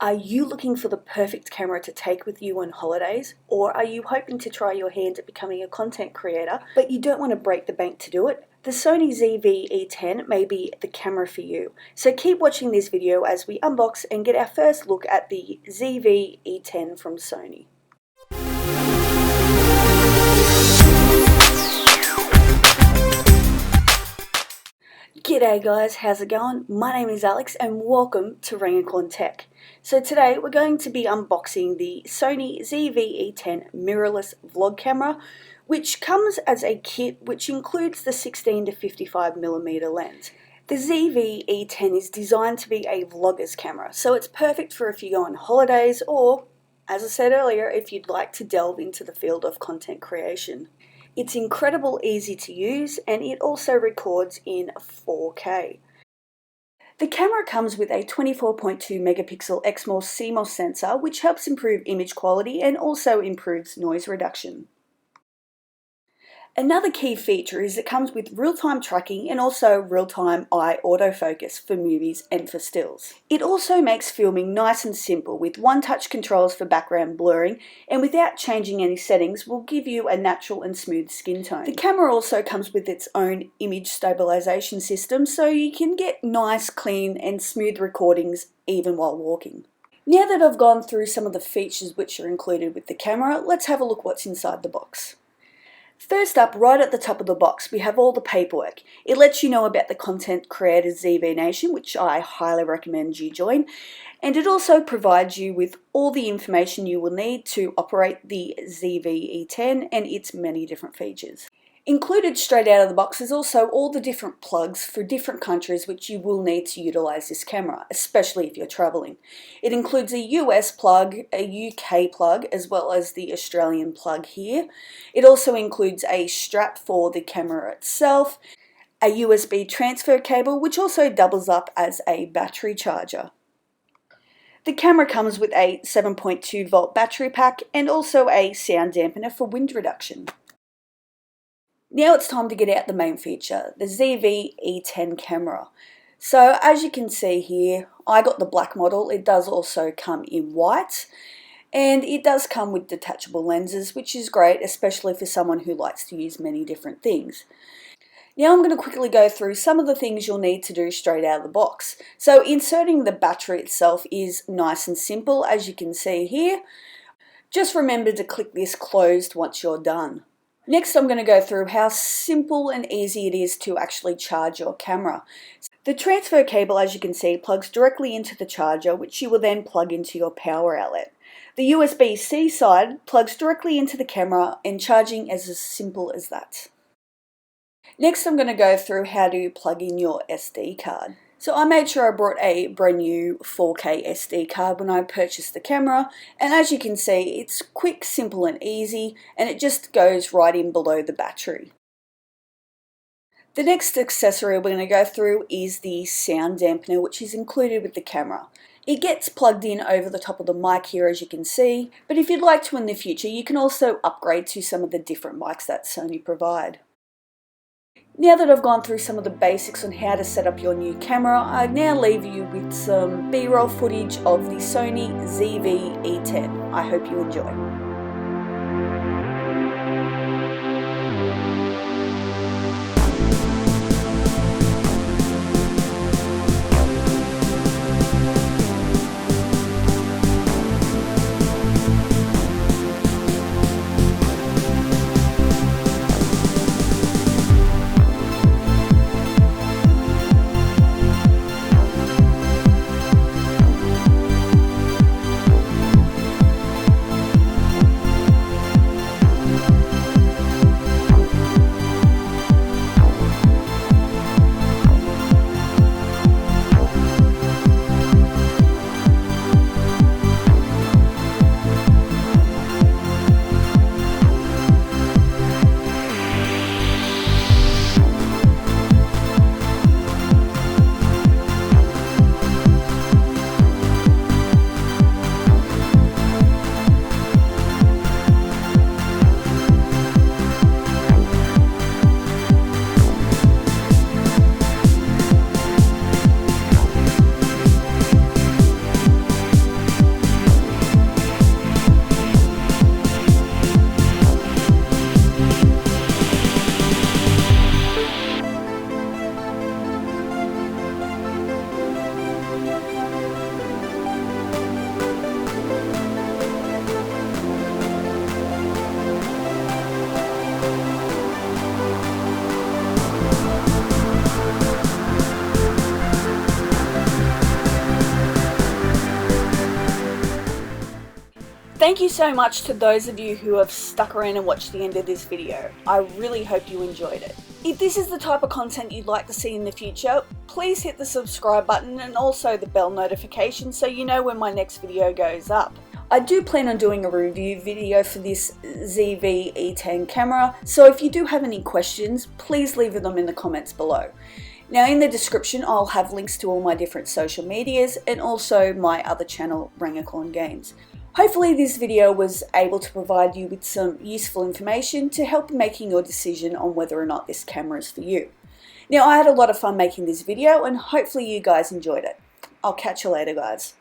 Are you looking for the perfect camera to take with you on holidays? Or are you hoping to try your hand at becoming a content creator, but you don't want to break the bank to do it? The Sony ZV-E10 may be the camera for you. So keep watching this video as we unbox and get our first look at the ZV-E10 from Sony. G'day guys, how's it going? My name is Alex and welcome to Rangacorn Tech. So today we're going to be unboxing the Sony ZV-E10 Mirrorless Vlog Camera, which comes as a kit which includes the 16 to 55mm lens. The ZV-E10 is designed to be a vlogger's camera, so it's perfect for if you go on holidays or, as I said earlier, if you'd like to delve into the field of content creation. It's incredibly easy to use and it also records in 4K. The camera comes with a 24.2 megapixel XMOS CMOS sensor which helps improve image quality and also improves noise reduction. Another key feature is it comes with real-time tracking and also real-time eye autofocus for movies and for stills. It also makes filming nice and simple with one-touch controls for background blurring, and without changing any settings will give you a natural and smooth skin tone. The camera also comes with its own image stabilization system, so you can get nice, clean and smooth recordings even while walking. Now that I've gone through some of the features which are included with the camera, let's have a look what's inside the box. First up, right at the top of the box, we have all the paperwork. It lets you know about the Content Creators ZV Nation, which I highly recommend you join, and it also provides you with all the information you will need to operate the ZV-E10 and its many different features. Included straight out of the box is also all the different plugs for different countries which you will need to utilize this camera, especially if you're traveling. It includes a US plug, a UK plug, as well as the Australian plug here. It also includes a strap for the camera itself, a USB transfer cable which also doubles up as a battery charger. The camera comes with a 7.2 volt battery pack and also a sound dampener for wind reduction. Now it's time to get out the main feature, the ZV-E10 camera. So as you can see here, I got the black model. It does also come in white and it does come with detachable lenses, which is great, especially for someone who likes to use many different things. Now I'm going to quickly go through some of the things you'll need to do straight out of the box. So inserting the battery itself is nice and simple, as you can see here. Just remember to click this closed once you're done. Next, I'm going to go through how simple and easy it is to actually charge your camera. The transfer cable, as you can see, plugs directly into the charger, which you will then plug into your power outlet. The USB-C side plugs directly into the camera and charging is as simple as that. Next, I'm going to go through how to plug in your SD card. So I made sure I brought a brand new 4K SD card when I purchased the camera, and as you can see it's quick, simple and easy, and it just goes right in below the battery. The next accessory we're going to go through is the sound dampener, which is included with the camera. It gets plugged in over the top of the mic here, as you can see, but if you'd like to in the future you can also upgrade to some of the different mics that Sony provide. Now that I've gone through some of the basics on how to set up your new camera, I now leave you with some B-roll footage of the Sony ZV-E10. I hope you enjoy. Thank you so much to those of you who have stuck around and watched the end of this video. I really hope you enjoyed it. If this is the type of content you'd like to see in the future, please hit the subscribe button and also the bell notification so you know when my next video goes up. I do plan on doing a review video for this ZV-E10 camera, so if you do have any questions, please leave them in the comments below. Now in the description I'll have links to all my different social medias and also my other channel, Rangacorn Games. Hopefully this video was able to provide you with some useful information to help making your decision on whether or not this camera is for you. Now I had a lot of fun making this video and hopefully you guys enjoyed it. I'll catch you later guys.